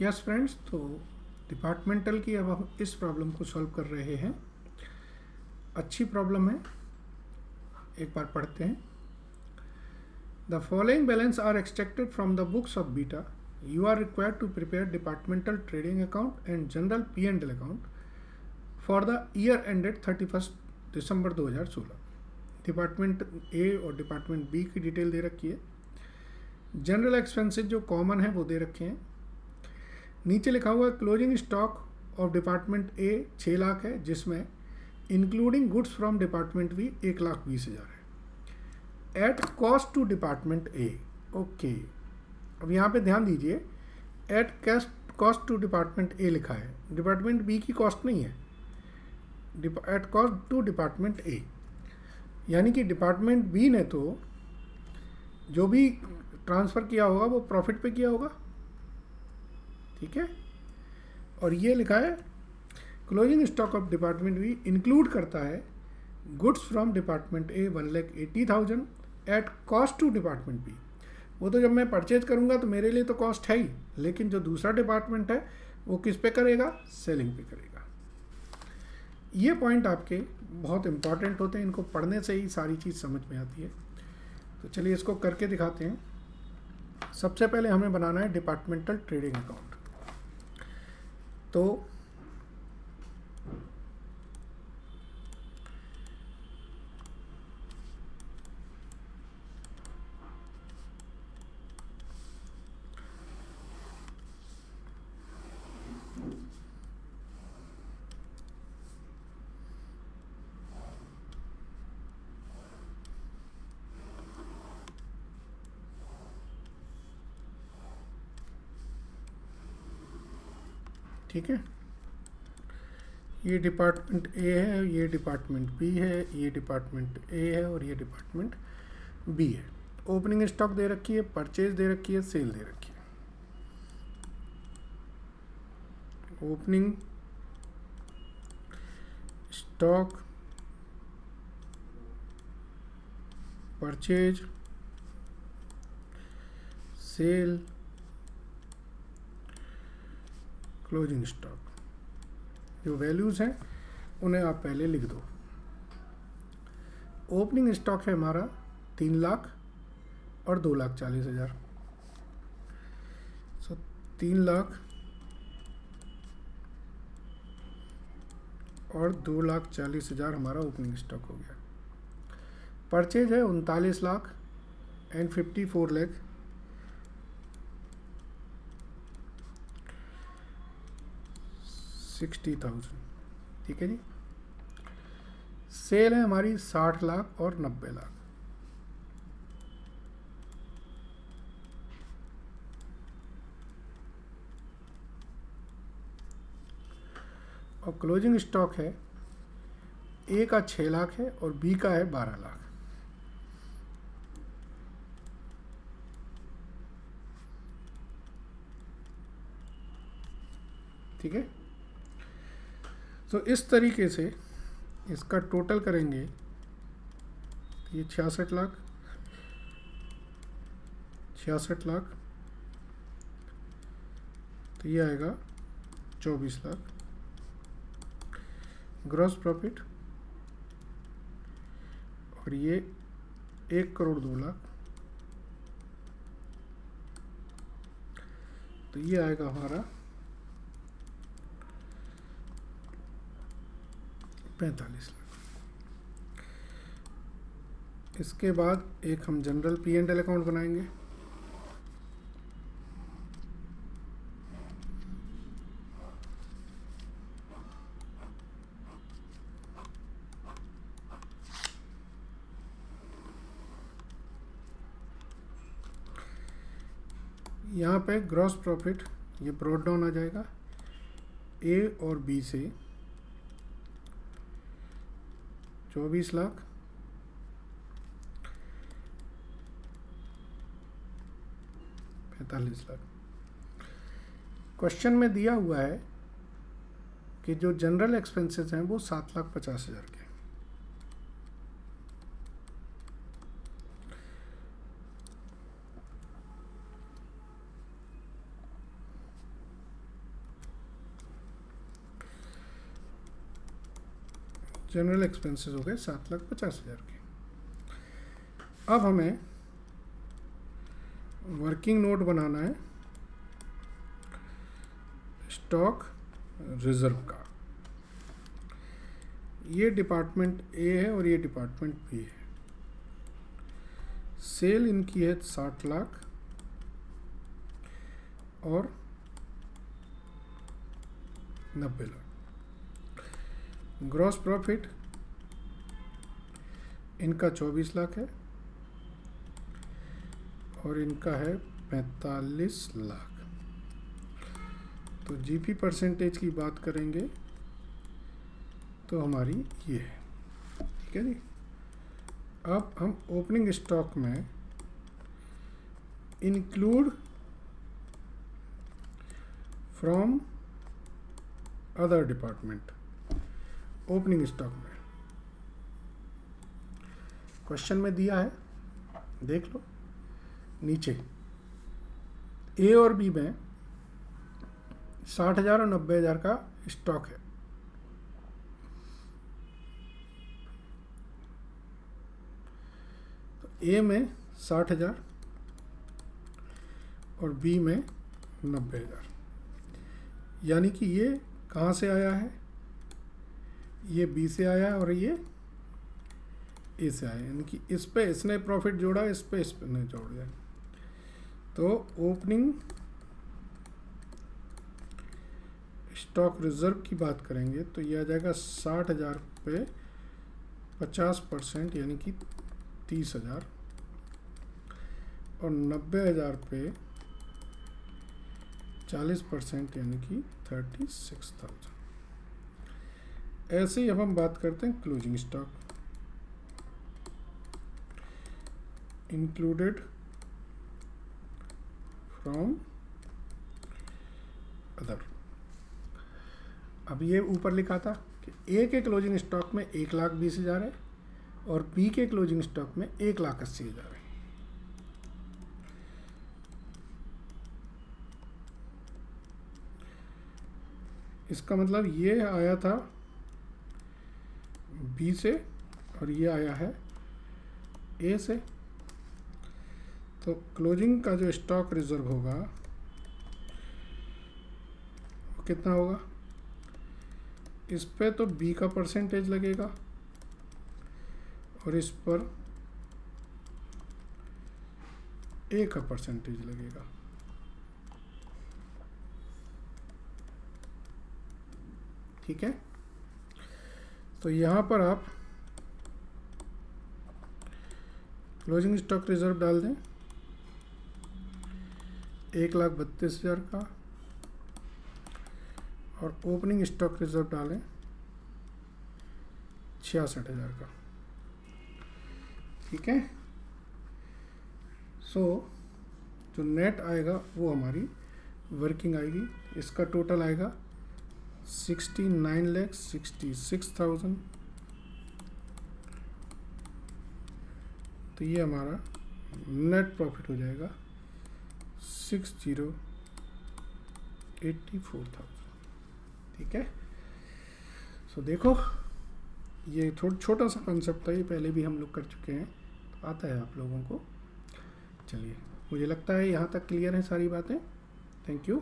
Yes friends, तो departmental की अब हम इस प्रॉब्लम को सॉल्व कर रहे हैं। अच्छी प्रॉब्लम है, एक बार पढ़ते हैं। The following balance are extracted from the books of Beta. You are required to prepare departmental trading account and general P&L account for the year ended 31 December 2016। Department A और डिपार्टमेंट बी की detail दे रखी है। General expenses जो common है वो दे रखे हैं। नीचे लिखा हुआ है closing stock of department A 6 lakh है, जिसमें including goods from department B 1,20,000 है। At cost to department A, okay. अब यहाँ पे ध्यान दीजिए, at cost to department A लिखा है, डिपार्टमेंट बी की कॉस्ट नहीं है। At cost to department A, यानी कि डिपार्टमेंट बी ने तो जो भी ट्रांसफ़र किया होगा वो प्रॉफिट पे किया होगा, ठीक है। और ये लिखा है closing stock of department B include करता है goods from department A 1,80,000 at cost to department B. वो तो जब मैं परचेज करूँगा तो मेरे लिए तो कॉस्ट है ही, लेकिन जो दूसरा डिपार्टमेंट है वो किस पे करेगा? सेलिंग पे करेगा। ये पॉइंट आपके बहुत इंपॉर्टेंट होते हैं, इनको पढ़ने से ही सारी चीज़ समझ में आती है। तो चलिए इसको करके दिखाते हैं। सबसे पहले हमें बनाना है डिपार्टमेंटल ट्रेडिंग अकाउंट। तो ठीक है, ये डिपार्टमेंट ए है, ये डिपार्टमेंट बी है, ये डिपार्टमेंट ए है और ये डिपार्टमेंट बी है। ओपनिंग स्टॉक दे रखी है, परचेज दे रखी है, सेल दे रखी है। Opening stock, purchase, sale, closing stock. जो वैल्यूज़ हैं उन्हें आप पहले लिख दो। ओपनिंग स्टॉक है हमारा 3 लाख और 2,40,000। सो 3 लाख और 2,40,000 हमारा ओपनिंग स्टॉक हो गया। परचेज है 39 लाख एंड 54 लाख, 60,000, ठीक है जी। सेल है हमारी 60 लाख और 90 लाख। और क्लोजिंग स्टॉक है ए का 6 लाख है और बी का है 12 लाख। ठीक है, तो इस तरीके से इसका टोटल करेंगे तो ये 66 लाख, 66 लाख, तो ये आएगा 24 लाख। ग्रॉस प्रॉफिट और ये 1,02,00,000, तो ये आएगा हमारा 45 लाख। इसके बाद एक हम जनरल P&L अकाउंट बनाएंगे। यहाँ पे ग्रॉस प्रॉफिट ये ब्रॉड डाउन आ जाएगा ए और बी से 24 लाख, 45 लाख। क्वेश्चन में दिया हुआ है कि जो जनरल एक्सपेंसेस हैं वो 7,50,000 के। जनरल एक्सपेंसेस हो गए 7,50,000 के। अब हमें वर्किंग नोट बनाना है स्टॉक रिजर्व का। ये डिपार्टमेंट ए है और ये डिपार्टमेंट बी है। सेल इनकी है 60 लाख और 90 लाख। ग्रॉस प्रॉफिट इनका 24 लाख है और इनका है 45 लाख। तो जीपी परसेंटेज की बात करेंगे तो हमारी ये है, ठीक है जी। अब हम ओपनिंग स्टॉक में include from other department opening stock में क्वेश्चन में दिया है, देख लो नीचे। ए और बी में 60,000 और 90,000 का स्टॉक है। तो ए में 60,000 और बी में 90,000, यानी कि ये कहाँ से आया है? ये बी से आया है और ये ए से आया, यानी कि इस पे इसने प्रॉफिट जोड़ा, इस पे इसने जोड़ दिया। तो ओपनिंग स्टॉक रिजर्व की बात करेंगे तो ये आ जाएगा 60,000 पे 50% यानी कि 30,000 और 90,000 पे 40% यानी कि 36,000। ऐसे ही अब हम बात करते हैं closing stock. Included from other. अब ये ऊपर लिखा था कि ए के क्लोजिंग स्टॉक में 1,20,000 है और बी के क्लोजिंग स्टॉक में 1,80,000 है। इसका मतलब ये आया था बी से और ये आया है ए से। तो क्लोजिंग का जो स्टॉक रिजर्व होगा वो कितना होगा? इस पे तो बी का परसेंटेज लगेगा और इस पर ए का परसेंटेज लगेगा। ठीक है, तो यहाँ पर आप क्लोजिंग स्टॉक रिजर्व डाल दें 1,32,000 का और ओपनिंग स्टॉक रिजर्व डालें 66,000 का। ठीक है, सो जो नेट आएगा वो हमारी वर्किंग आएगी। इसका टोटल आएगा 69,66,000। तो ये हमारा नेट प्रॉफिट हो जाएगा 60,84,000। ठीक है, सो देखो ये छोटा सा कंसेप्ट था, ये पहले भी हम लोग कर चुके हैं, तो आता है आप लोगों को। चलिए, मुझे लगता है यहाँ तक क्लियर है सारी बातें। Thank you.